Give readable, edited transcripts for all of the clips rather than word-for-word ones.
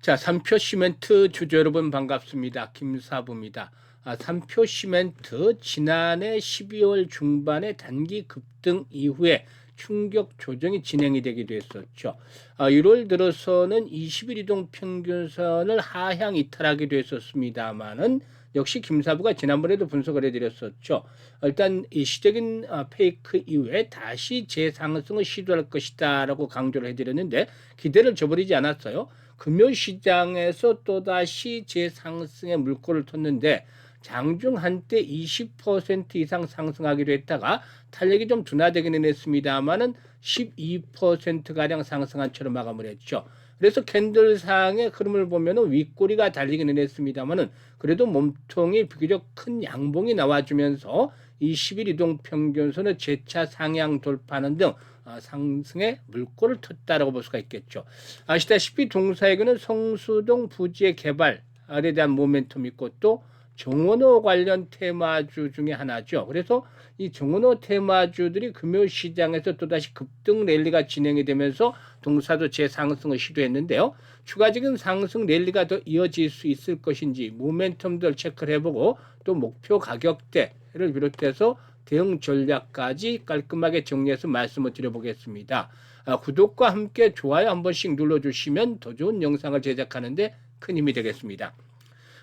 자, 삼표 시멘트 주주 여러분 반갑습니다. 김사부입니다. 삼표 시멘트 지난해 12월 중반에 단기 급등 이후에 충격 조정이 진행이 되기도 했었죠. 1월 들어서는 20일 이동 평균선을 하향 이탈하기도 했었습니다만은 역시 김사부가 지난번에도 분석을 해드렸었죠. 일단 일시적인 페이크 이후에 다시 재상승을 시도할 것이다라고 강조를 해드렸는데 기대를 저버리지 않았어요. 금요시장에서 또다시 재상승의 물꼬를 텄는데 장중 한때 20% 이상 상승하기도 했다가 탄력이 좀 둔화되기는 했습니다만은 12%가량 상승한 채로 마감을 했죠. 그래서 캔들상의 흐름을 보면은 윗꼬리가 달리기는 했습니다만은 그래도 몸통이 비교적 큰 양봉이 나와주면서 20일 이동평균선을 재차 상향 돌파하는 등 상승의 물꼬를 텄다라고 볼 수가 있겠죠. 아시다시피 동사에게는 성수동 부지의 개발에 대한 모멘텀이 있고 또 정원호 관련 테마주 중에 하나죠. 그래서 이 정원호 테마주들이 금요시장에서 또다시 급등 랠리가 진행이 되면서 동사도 재상승을 시도했는데요. 추가적인 상승 랠리가 더 이어질 수 있을 것인지 모멘텀들 체크를 해보고 또 목표 가격대를 비롯해서 대응 전략까지 깔끔하게 정리해서 말씀을 드려보겠습니다. 구독과 함께 좋아요 한 번씩 눌러주시면 더 좋은 영상을 제작하는데 큰 힘이 되겠습니다.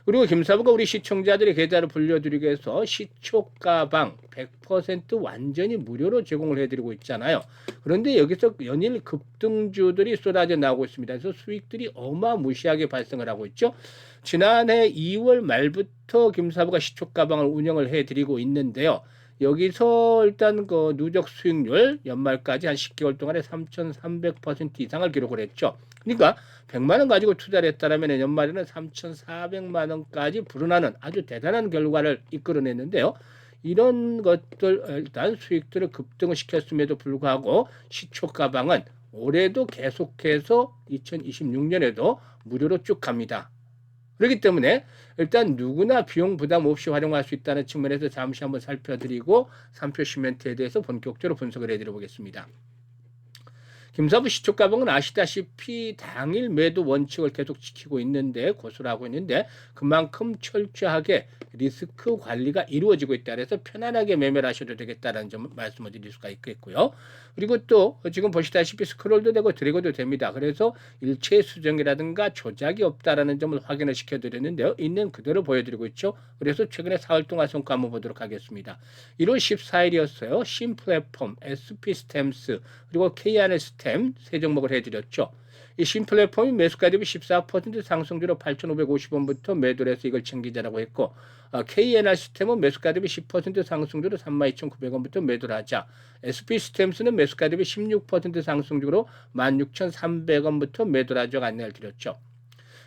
그리고 김사부가 우리 시청자들의 계좌를 불려드리기 위해서 시초가방 100% 완전히 무료로 제공을 해드리고 있잖아요. 그런데 여기서 연일 급등주들이 쏟아져 나오고 있습니다. 그래서 수익들이 어마무시하게 발생을 하고 있죠. 지난해 2월 말부터 김사부가 시초가방을 운영을 해드리고 있는데요. 여기서 일단 그 누적 수익률 연말까지 한 10개월 동안에 3,300% 이상을 기록을 했죠. 그러니까 100만 원 가지고 투자를 했다면 연말에는 3,400만 원까지 불어나는 아주 대단한 결과를 이끌어냈는데요. 이런 것들 일단 수익들을 급등을 시켰음에도 불구하고 시초가방은 올해도 계속해서 2026년에도 무료로 쭉 갑니다. 그렇기 때문에 일단 누구나 비용 부담 없이 활용할 수 있다는 측면에서 잠시 한번 살펴드리고 삼표 시멘트에 대해서 본격적으로 분석을 해드려 보겠습니다. 김사부 시초가방은 아시다시피 당일 매도 원칙을 계속 지키고 있는데 고수를 하고 있는데 그만큼 철저하게 리스크 관리가 이루어지고 있다. 그래서 편안하게 매매를 하셔도 되겠다는 점 말씀을 드릴 수가 있겠고요. 그리고 또 지금 보시다시피 스크롤도 되고 드래그도 됩니다. 그래서 일체 수정이라든가 조작이 없다라는 점을 확인을 시켜드렸는데요. 있는 그대로 보여드리고 있죠. 그래서 최근에 4월 동안 성과 한번 보도록 하겠습니다. 1월 14일이었어요. 신플랫폼, SP스탬스 그리고 KNS탬 세 종목을 해드렸죠. 이 신플랫폼이 매수가 대비 14% 상승주로 8,550원부터 매도를 해서 이걸 챙기자라고 했고 KNR스템은 매수가 대비 10% 상승주로 32,900원부터 매도를 하자. SP스탬스는 매수가 대비 16% 상승주로 16,300원부터 매도를 하자고 안내를 드렸죠.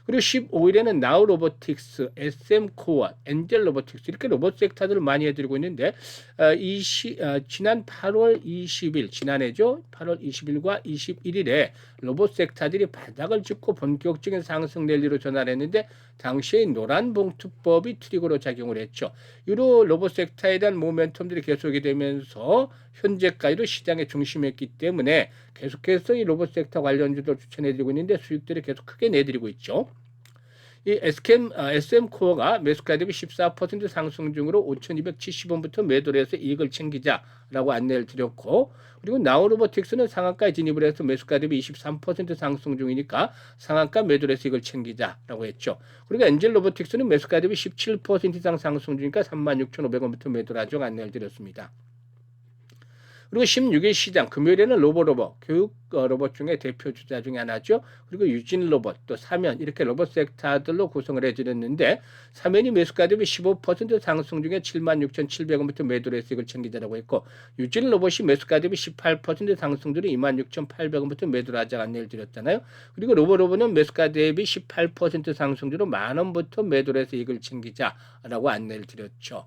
그리고 15일에는 나우로보틱스, SM코어, 엔젤로보틱스 이렇게 로봇 섹터들을 많이 해드리고 있는데 지난 8월 20일 지난해죠. 8월 20일과 21일에 로봇 섹터들이 바닥을 짚고 본격적인 상승 랠리로 전환을 했는데 당시에 노란 봉투법이 트리거로 작용을 했죠. 이로 로봇 섹터에 대한 모멘텀들이 계속이 되면서 현재까지도 시장에 중심했기 때문에 계속해서 이 로봇 섹터 관련주들 추천해드리고 있는데 수익들이 계속 크게 내드리고 있죠. 이 SM코어가 매수가 대비 14% 상승 중으로 5,270원부터 매도를 해서 이익을 챙기자라고 안내를 드렸고 그리고 나우로보틱스는 상한가에 진입을 해서 매수가 대비 23% 상승 중이니까 상한가 매도를 해서 이익을 챙기자라고 했죠. 그리고 엔젤로보틱스는 매수가 대비 17% 이상 상승 중이니까 36,500원부터 매도를 하자고 안내를 드렸습니다. 그리고 16일 시장 금요일에는 로봇 교육 로봇 중에 대표 주자 중에 하나죠. 그리고 유진 로봇 또 사면 이렇게 로봇 섹터들로 구성을 해드렸는데 사면이 매수가 대비 15% 상승 중에 76,700원부터 매도를 해서 이걸 챙기자라고 했고 유진 로봇이 매수가 대비 18% 상승 중에 26,800원부터 매도를 하자고 안내를 드렸잖아요. 그리고 로봇은 매수가 대비 18% 상승 중으로 만원부터 매도를 해서 이걸 챙기자라고 안내를 드렸죠.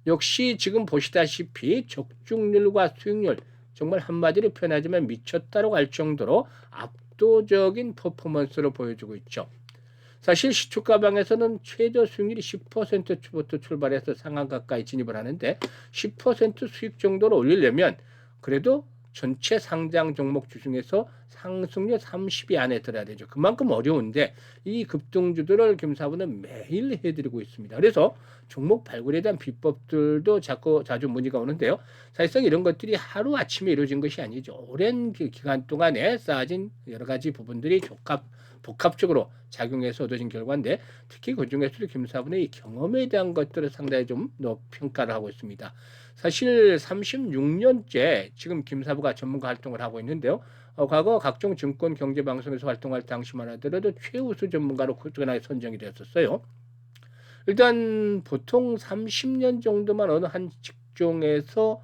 역시 지금 보시다시피 적중률과 수익률 정말 한마디로 표현하자면 미쳤다고 할 정도로 압도적인 퍼포먼스를 보여주고 있죠. 사실 시초가방에서는 최저 수익률이 10%부터 출발해서 상한가까지 진입을 하는데 10% 수익 정도로 올리려면 그래도 전체 상장 종목주 중에서 상승률 30위 안에 들어야 되죠. 그만큼 어려운데 이 급등주들을 김사부는 매일 해드리고 있습니다. 그래서 종목 발굴에 대한 비법들도 자주 문의가 오는데요. 사실상 이런 것들이 하루아침에 이루어진 것이 아니죠. 오랜 기간 동안에 쌓아진 여러 가지 부분들이 복합적으로 작용해서 얻어진 결과인데, 특히 그중에서도 김사부는 이 경험에 대한 것들을 상당히 좀 평가를 하고 있습니다. 사실 36년째 지금 김사부가 전문가 활동을 하고 있는데요. 과거 각종 증권 경제 방송에서 활동할 당시만 하더라도 최우수 전문가로 꾸준하게 선정이 되었었어요. 일단 보통 30년 정도만 어느 한 직종에서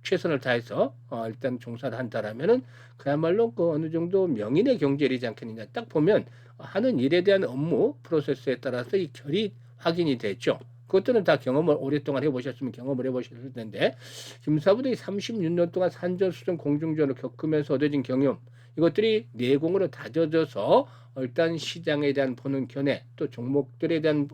최선을 다해서 일단 종사를 한다라면은 그야말로 그 어느 정도 명인의 경지이지 않겠느냐. 딱 보면 하는 일에 대한 업무 프로세스에 따라서 이 결이 확인이 되죠. 그것들은 다 경험을 오랫동안 해보셨으면 경험을 해보셨을 텐데, 김사부도 이 36년 동안 산전수전 공중전을 겪으면서 얻어진 경험, 이것들이 내공으로 다져져서 일단 시장에 대한 보는 견해, 또 종목들에 대한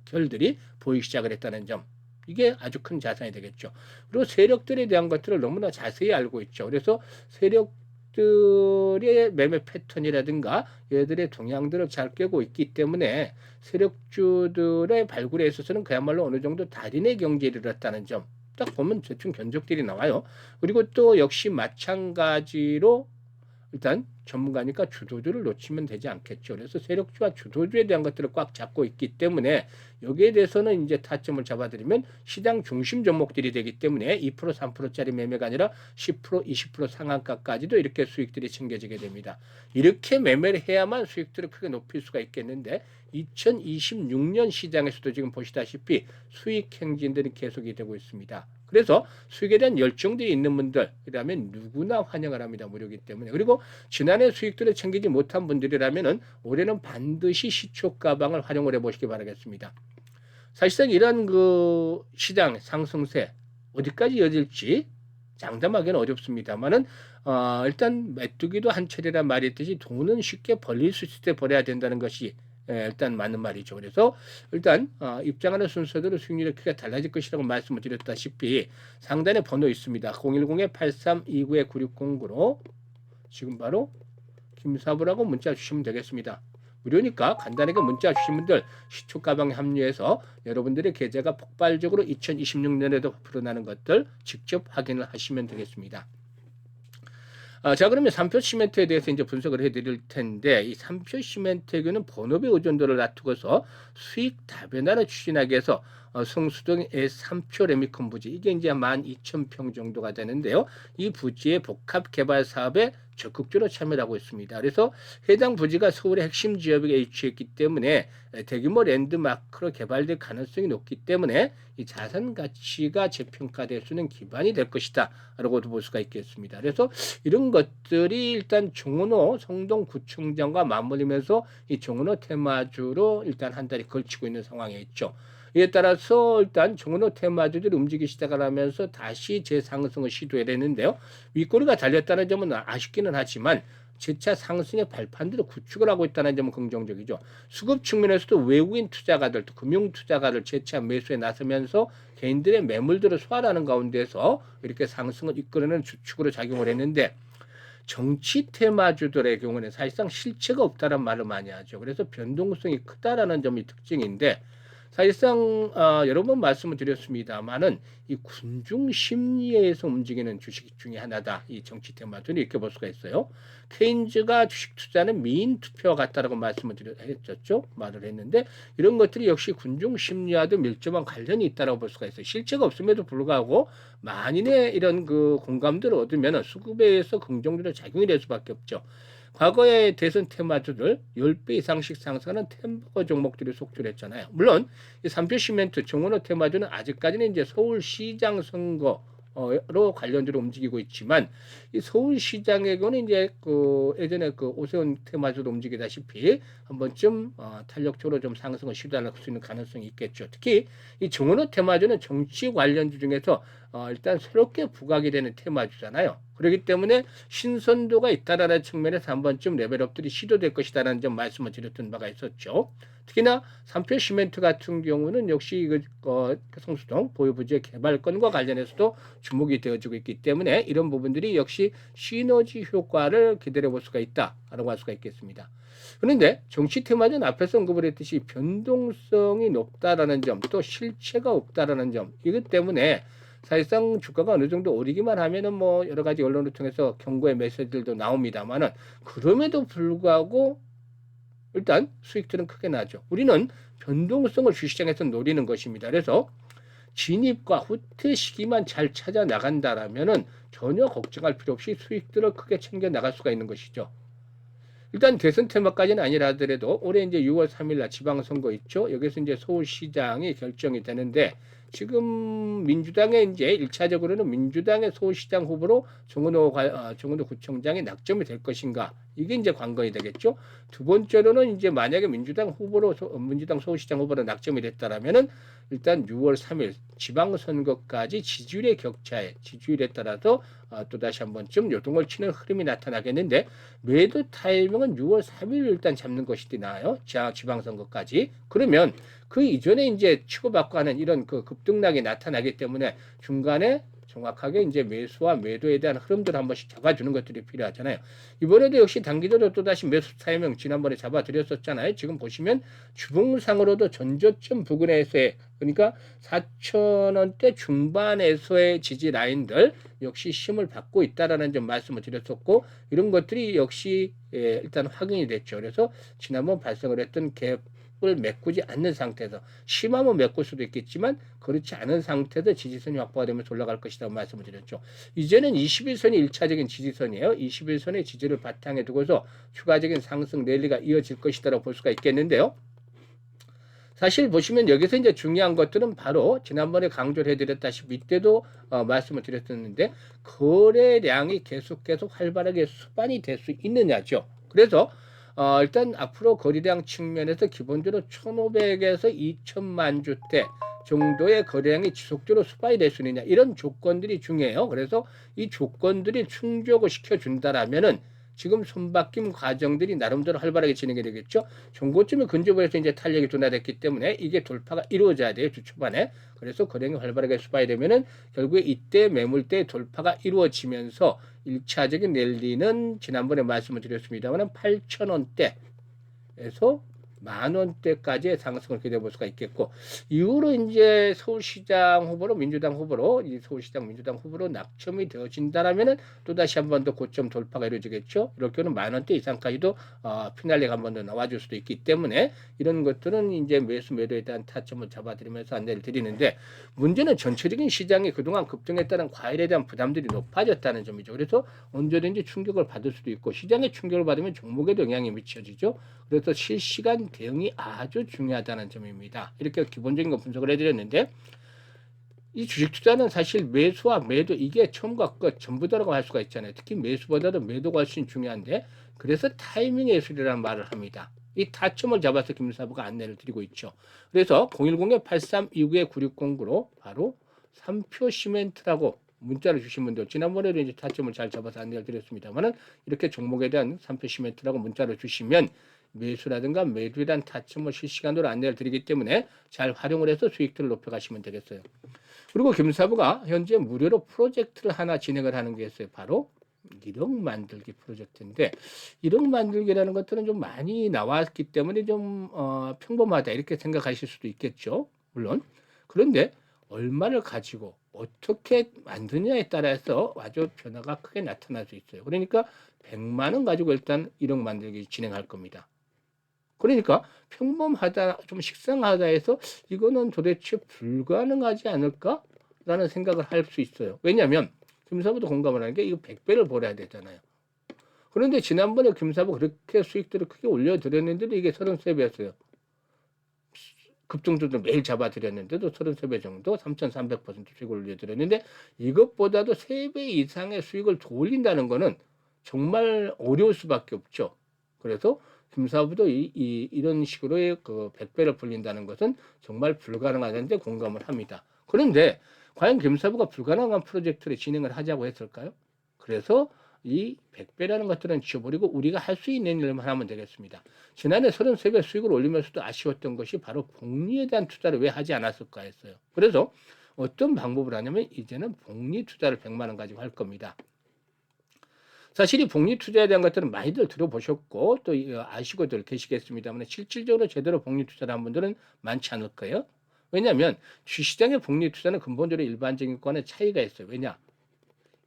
결들이 보이기 시작을 했다는 점, 이게 아주 큰 자산이 되겠죠. 그리고 세력들에 대한 것들을 너무나 자세히 알고 있죠. 그래서 세력들의 매매 패턴이라든가 얘들의 동향들을 잘 꿰고 있기 때문에 세력주들의 발굴에 있어서는 그야말로 어느 정도 달인의 경지에 이르렀다는 점, 딱 보면 대충 견적들이 나와요. 그리고 또 역시 마찬가지로 일단 전문가니까 주도주를 놓치면 되지 않겠죠. 그래서 세력주와 주도주에 대한 것들을 꽉 잡고 있기 때문에 여기에 대해서는 이제 타점을 잡아드리면 시장 중심 종목들이 되기 때문에 2% 3%짜리 매매가 아니라 10% 20% 상한가까지도 이렇게 수익들이 챙겨지게 됩니다. 이렇게 매매를 해야만 수익들을 크게 높일 수가 있겠는데 2026년 시장에서도 지금 보시다시피 수익 행진들이 계속이 되고 있습니다. 그래서 수익에 대한 열정들이 있는 분들이라면 누구나 환영을 합니다. 무료이기 때문에. 그리고 지난해 수익들을 챙기지 못한 분들이라면 올해는 반드시 시초 가방을 활용을 해보시기 바라겠습니다. 사실상 이런 그 시장 상승세 어디까지 이어질지 장담하기는 어렵습니다만은 일단 메뚜기도 한 차례란 말이 있듯이 돈은 쉽게 벌릴 수 있을 때 벌어야 된다는 것이 일단 맞는 말이죠. 그래서 일단 입장하는 순서대로 수익률이 크게 달라질 것이라고 말씀을 드렸다시피 상단에 번호 있습니다. 010-8329-9609로 지금 바로 김사부라고 문자 주시면 되겠습니다. 무료니까 간단하게 문자 주신 분들 시초 가방에 합류해서 여러분들의 계좌가 폭발적으로 2026년에도 불어나는 것들 직접 확인을 하시면 되겠습니다. 자, 그러면 3표 시멘트에 대해서 이제 분석을 해드릴 텐데, 이 3표 시멘트에는 본업의 의존도를 낮추고서 수익 다변화를 추진하기 위해서 성수동의 3표 레미콘 부지, 이게 이제 12,000평 정도가 되는데요. 이 부지의 복합 개발 사업에 적극적으로 참여를 하고 있습니다. 그래서 해당 부지가 서울의 핵심 지역에 위치했기 때문에 대규모 랜드마크로 개발될 가능성이 높기 때문에 이 자산 가치가 재평가될 수 있는 기반이 될 것이다 라고도 볼 수가 있겠습니다. 그래서 이런 것들이 일단 종원호 성동구청장과 맞물리면서 이 종원호 테마주로 일단 한 달이 걸치고 있는 상황에 있죠. 이에 따라서 일단 종원호 테마주들이 움직이기 시작을 하면서 다시 재상승을 시도해야 되는데요. 윗꼬리가 달렸다는 점은 아쉽기는 하지만 재차 상승의 발판들을 구축을 하고 있다는 점은 긍정적이죠. 수급 측면에서도 외국인 투자가들, 또 금융 투자가들 재차 매수에 나서면서 개인들의 매물들을 소화하는 가운데서 이렇게 상승을 이끌어내는 주축으로 작용을 했는데, 정치 테마주들의 경우는 사실상 실체가 없다는 말을 많이 하죠. 그래서 변동성이 크다라는 점이 특징인데, 사실상 여러 번 말씀을 드렸습니다만은 이 군중 심리에서 움직이는 주식 중에 하나다. 이 정치 테마주는 이렇게 볼 수가 있어요. 케인즈가 주식 투자는 미인 투표와 같다라고 말씀을 했었죠. 말을 했는데 이런 것들이 역시 군중 심리와도 밀접한 관련이 있다라고 볼 수가 있어요. 실체가 없음에도 불구하고 만인의 이런 그 공감들을 얻으면 수급에 의해서 긍정적으로 작용이 될 수밖에 없죠. 과거의 대선 테마주들 10배 이상씩 상승하는 템버거 종목들이 속출했잖아요. 물론 이 3표 시멘트, 종원호 테마주는 아직까지는 이제 서울시장 선거로 관련주로 움직이고 있지만, 이 서울시장의 경우는 이제 그 예전에 그 오세훈 테마주도 움직이다시피 한 번쯤 탄력적으로 좀 상승을 시도할 수 있는 가능성이 있겠죠. 특히 이 종원호 테마주는 정치 관련주 중에서 일단 새롭게 부각이 되는 테마주잖아요. 그렇기 때문에 신선도가 있다라는 측면에서 한 번쯤 레벨업들이 시도될 것이다라는 점 말씀을 드렸던 바가 있었죠. 특히나 삼표 시멘트 같은 경우는 역시 성수동 보유부지의 개발권과 관련해서도 주목이 되어지고 있기 때문에 이런 부분들이 역시 시너지 효과를 기다려 볼 수가 있다라고 할 수가 있겠습니다. 그런데 정치 테마는 앞에서 언급을 했듯이 변동성이 높다라는 점, 또 실체가 없다라는 점, 이것 때문에 사실상 주가가 어느 정도 오르기만 하면은 뭐 여러 가지 언론을 통해서 경고의 메시지들도 나옵니다만은 그럼에도 불구하고 일단 수익들은 크게 나죠. 우리는 변동성을 주시장에서 노리는 것입니다. 그래서 진입과 후퇴 시기만 잘 찾아 나간다라면은 전혀 걱정할 필요 없이 수익들을 크게 챙겨 나갈 수가 있는 것이죠. 일단 대선 테마까지는 아니라 하더라도 올해 이제 6월 3일 날 지방선거 있죠. 여기서 이제 서울시장이 결정이 되는데 지금 민주당의 이제 1차적으로는 민주당의 서울시장 후보로 정은호 구청장이 낙점이 될 것인가. 이게 이제 관건이 되겠죠. 두 번째로는 이제 만약에 민주당 서울시장 후보로 낙점이 됐다라면은 일단 6월 3일 지방선거까지 지지율의 격차에 지지율에 따라서 또다시 한 번쯤 요동을 치는 흐름이 나타나겠는데 매도 타이밍은 6월 3일 일단 잡는 것이 나아요. 지방선거까지. 그러면 그 이전에 이제 치고받고 하는 이런 그 급등락이 나타나기 때문에 중간에 정확하게 이제 매수와 매도에 대한 흐름들을 한 번씩 잡아주는 것들이 필요하잖아요. 이번에도 역시 단기적으로 또다시 매수 타이밍 지난번에 잡아드렸었잖아요. 지금 보시면 주봉상으로도 전저점 부근에서의 그러니까 4,000원대 중반에서의 지지 라인들 역시 힘을 받고 있다라는 점 말씀을 드렸었고 이런 것들이 역시 일단 확인이 됐죠. 그래서 지난번 발생을 했던 갭을 메꾸지 않는 상태에서 심하면 메꿀 수도 있겠지만 그렇지 않은 상태에서 지지선이 확보가 되면서 올라갈 것이라고 말씀을 드렸죠. 이제는 21선이 1차적인 지지선이에요. 21선의 지지를 바탕에 두고서 추가적인 상승 랠리가 이어질 것이라고 볼 수가 있겠는데요. 사실 보시면 여기서 이제 중요한 것들은 바로 지난번에 강조를 해드렸다시피 이때도 말씀을 드렸었는데 거래량이 계속 활발하게 수반이 될 수 있느냐죠. 그래서 일단 앞으로 거래량 측면에서 기본적으로 1,500에서 2,000만 주대 정도의 거래량이 지속적으로 수반이 될 수 있느냐 이런 조건들이 중요해요. 그래서 이 조건들이 충족을 시켜준다라면은 지금 손바뀜 과정들이 나름대로 활발하게 진행이 되겠죠. 종고점이 근접해서 이제 탄력이 둔화됐기 때문에 이게 돌파가 이루어져야 돼요. 주 초반에. 그래서 거래량이 활발하게 수반이 되면은 결국에 이때 매물대 돌파가 이루어지면서 1차적인 랠리는 지난번에 말씀을 드렸습니다만 8,000원대에서 10,000원대까지의 상승을 기대해 볼 수가 있겠고 이후로 이제 서울시장 후보로 민주당 후보로 이 서울시장 민주당 후보로 낙점이 되어진다라면은 또 다시 한 번 더 고점 돌파가 이루어지겠죠. 이렇게는 10,000원대 이상까지도 피날레가 한 번 더 나와줄 수도 있기 때문에 이런 것들은 이제 매수 매도에 대한 타점을 잡아드리면서 안내를 드리는데 문제는 전체적인 시장이 그동안 급등에 따른 과열에 대한 부담들이 높아졌다는 점이죠. 그래서 언제든지 충격을 받을 수도 있고 시장에 충격을 받으면 종목에도 영향이 미쳐지죠. 그래서 실시간 대응이 아주 중요하다는 점입니다. 이렇게 기본적인 거 분석을 해드렸는데 이 주식 투자는 사실 매수와 매도 이게 처음과 끝 전부 다라고 할 수가 있잖아요. 특히 매수보다도 매도가 훨씬 중요한데 그래서 타이밍 예술이라는 말을 합니다. 이 타점을 잡아서 김사부가 안내를 드리고 있죠. 그래서 010-8329-9609로 바로 3표 시멘트라고 문자를 주신 분들 지난번에도 이제 타점을 잘 잡아서 안내를 드렸습니다만은 이렇게 종목에 대한 3표 시멘트라고 문자를 주시면 매수라든가 매도에 대한 타점을 실시간으로 안내를 드리기 때문에 잘 활용을 해서 수익들을 높여가시면 되겠어요. 그리고 김사부가 현재 무료로 프로젝트를 하나 진행을 하는 게 있어요. 바로 1억 만들기 프로젝트인데 1억 만들기라는 것들은 좀 많이 나왔기 때문에 좀 평범하다 이렇게 생각하실 수도 있겠죠. 물론 그런데 얼마를 가지고 어떻게 만드냐에 따라서 아주 변화가 크게 나타날 수 있어요. 그러니까 100만 원 가지고 일단 1억 만들기 진행할 겁니다. 그러니까 평범하다, 좀 식상하다 해서 이거는 도대체 불가능하지 않을까라는 생각을 할 수 있어요. 왜냐하면 김사부도 공감을 하는 게 이거 100배를 벌어야 되잖아요. 그런데 지난번에 김사부 그렇게 수익들을 크게 올려드렸는데도 이게 33배였어요. 급등주도 매일 잡아드렸는데도 33배 정도 3,300% 수익을 올려드렸는데 이것보다도 3배 이상의 수익을 더 올린다는 거는 정말 어려울 수밖에 없죠. 그래서 김사부도 이런 식으로의 그 100배를 불린다는 것은 정말 불가능하다는데 공감을 합니다. 그런데 과연 김사부가 불가능한 프로젝트를 진행을 하자고 했을까요? 그래서 이 100배라는 것들은 지워버리고 우리가 할 수 있는 일만 하면 되겠습니다. 지난해 33배 수익을 올리면서도 아쉬웠던 것이 바로 복리에 대한 투자를 왜 하지 않았을까 했어요. 그래서 어떤 방법을 하냐면 이제는 복리 투자를 100만 원 가지고 할 겁니다. 사실 이 복리 투자에 대한 것들은 많이들 들어보셨고 또 아시고들 계시겠습니다만 실질적으로 제대로 복리 투자를 한 분들은 많지 않을 거예요. 왜냐하면 주시장의 복리 투자는 근본적으로 일반적인 거는 차이가 있어요. 왜냐?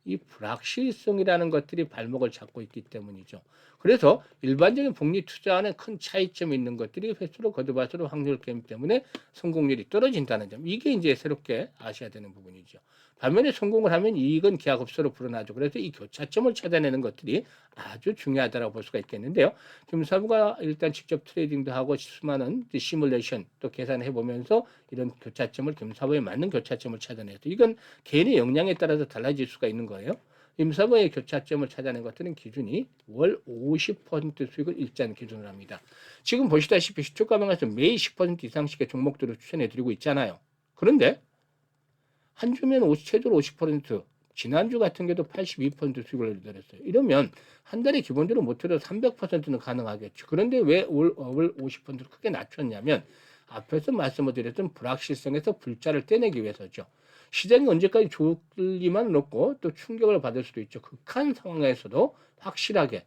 이 불확실성이라는 것들이 발목을 잡고 있기 때문이죠. 그래서 일반적인 복리 투자와는 큰 차이점이 있는 것들이 횟수로 거듭할수록 확률 게임 때문에 성공률이 떨어진다는 점. 이게 이제 새롭게 아셔야 되는 부분이죠. 반면에 성공을 하면 이익은 기하급수로 불어나죠. 그래서 이 교차점을 찾아내는 것들이 아주 중요하다고 볼 수가 있겠는데요. 김사부가 일단 직접 트레이딩도 하고 수많은 시뮬레이션 또 계산해 보면서 이런 교차점을 김사부에 맞는 교차점을 찾아내서 이건 개인의 역량에 따라서 달라질 수가 있는 거예요. 임사부의 교차점을 찾아낸 것들은 기준이 월 50% 수익을 일자는 기준으로 합니다. 지금 보시다시피 시초가방에서 매일 10% 이상씩의 종목들을 추천해드리고 있잖아요. 그런데 한 주면 최저로 50%, 지난주 같은 경우도 82% 수익을 내렸어요. 이러면 한 달에 기본적으로 못해도 300%는 가능하겠죠. 그런데 왜 월 50%를 크게 낮췄냐면 앞에서 말씀을 드렸던 불확실성에서 불자를 떼내기 위해서죠. 시장이 언제까지 좋을 리만 놓고 또 충격을 받을 수도 있죠. 극한 상황에서도 확실하게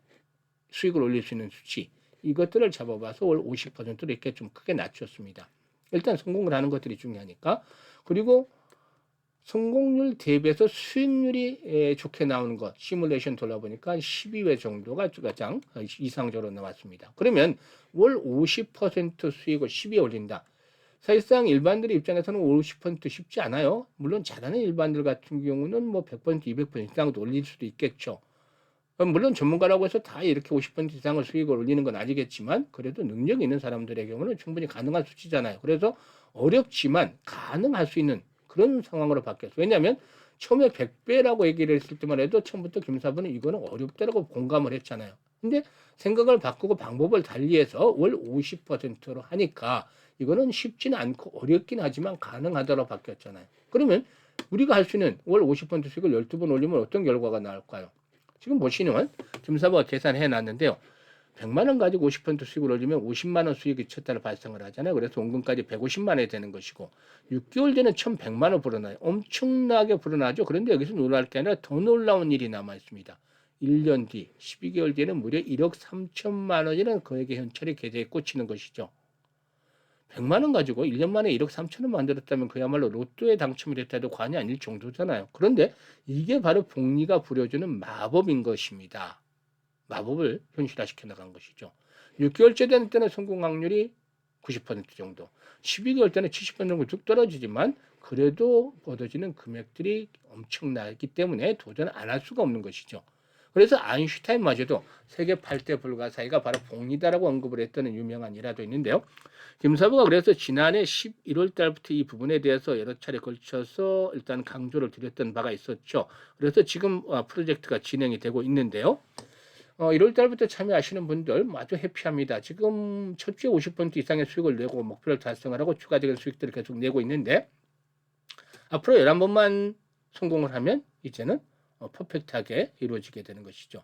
수익을 올릴 수 있는 수치, 이것들을 잡아봐서 월 50%를 이렇게 좀 크게 낮췄습니다. 일단 성공을 하는 것들이 중요하니까. 그리고 성공률 대비해서 수익률이 좋게 나오는 것, 시뮬레이션 돌아보니까 12회 정도가 가장 이상적으로 나왔습니다. 그러면 월 50% 수익을 10에 올린다. 사실상 일반들의 입장에서는 50% 쉽지 않아요. 물론 잘하는 일반들 같은 경우는 뭐 100%, 200% 이상도 올릴 수도 있겠죠. 물론 전문가라고 해서 다 이렇게 50% 이상을 수익을 올리는 건 아니겠지만 그래도 능력 있는 사람들의 경우는 충분히 가능한 수치잖아요. 그래서 어렵지만 가능할 수 있는 그런 상황으로 바뀌었어요. 왜냐하면 처음에 100배라고 얘기를 했을 때만 해도 처음부터 김사부는 이거는 어렵다라고 공감을 했잖아요. 근데 생각을 바꾸고 방법을 달리해서 월 50%로 하니까 이거는 쉽지는 않고 어렵긴 하지만 가능하다고 바뀌었잖아요. 그러면 우리가 할 수 있는 월 50% 수익을 12번 올리면 어떤 결과가 나올까요? 지금 보시면 김사부가 계산해 놨는데요. 100만 원 가지고 50% 수익을 올리면 50만 원 수익이 첫 달에 발생을 하잖아요. 그래서 원금까지 150만 원이 되는 것이고 6개월 전에 1,100만 원 불어나요. 엄청나게 불어나죠. 그런데 여기서 놀랄 게 아니라 더 놀라운 일이 남아 있습니다. 1년 뒤, 12개월 뒤에는 무려 1억 3천만 원이라는 거액의 현찰이 계좌에 꽂히는 것이죠. 100만 원 가지고 1년 만에 1억 3천 원 만들었다면 그야말로 로또에 당첨이 됐다 해도 과언이 아닐 정도잖아요. 그런데 이게 바로 복리가 부려주는 마법인 것입니다. 마법을 현실화시켜 나간 것이죠. 6개월째 되는 때는 성공 확률이 90% 정도, 12개월 때는 70% 정도 쭉 떨어지지만 그래도 얻어지는 금액들이 엄청나기 때문에 도전 안 할 수가 없는 것이죠. 그래서 아인슈타인마저도 세계 8대 불가사의가 바로 복리다라고 언급을 했다는 유명한 일화도 있는데요. 김사부가 그래서 지난해 11월 달부터 이 부분에 대해서 여러 차례 걸쳐서 일단 강조를 드렸던 바가 있었죠. 그래서 지금 프로젝트가 진행이 되고 있는데요. 1월 달부터 참여하시는 분들 아주 해피합니다. 지금 첫 주에 50% 이상의 수익을 내고 목표를 달성을 하고 추가적인 수익들을 계속 내고 있는데 앞으로 11번만 성공을 하면 이제는 퍼펙트하게 이루어지게 되는 것이죠.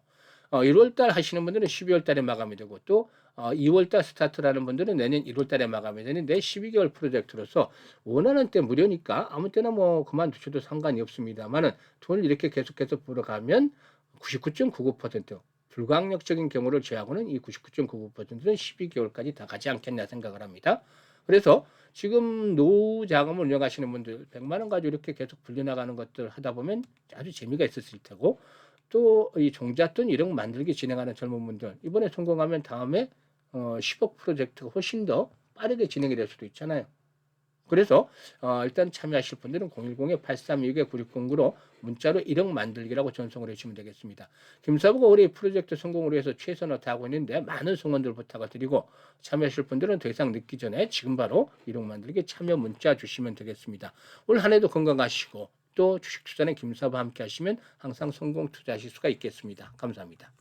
1월 달 하시는 분들은 12월 달에 마감이 되고 또 2월 달 스타트라는 분들은 내년 1월 달에 마감이 되는데 12개월 프로젝트로서 원하는 때 무료니까 아무 때나 뭐 그만두셔도 상관이 없습니다만은 돈을 이렇게 계속해서 벌어가면 99.99% 불가항력적인 경우를 제외하고는 이 99.99%는 12개월까지 다 가지 않겠나 생각을 합니다. 그래서 지금 노후 자금을 운영하시는 분들 100만 원 가지고 이렇게 계속 불려나가는 것들 하다 보면 아주 재미가 있었을 테고 또 이 종잣돈 1억 만들기 진행하는 젊은 분들 이번에 성공하면 다음에 10억 프로젝트가 훨씬 더 빠르게 진행이 될 수도 있잖아요. 그래서 일단 참여하실 분들은 010-8326-9609로 문자로 1억 만들기라고 전송을 해주시면 되겠습니다. 김사부가 올해 프로젝트 성공을 위해서 최선을 다하고 있는데 많은 성원들 부탁을 드리고 참여하실 분들은 더 이상 늦기 전에 지금 바로 1억 만들기 참여 문자 주시면 되겠습니다. 올 한 해도 건강하시고 또 주식 투자는 김사부와 함께 하시면 항상 성공 투자하실 수가 있겠습니다. 감사합니다.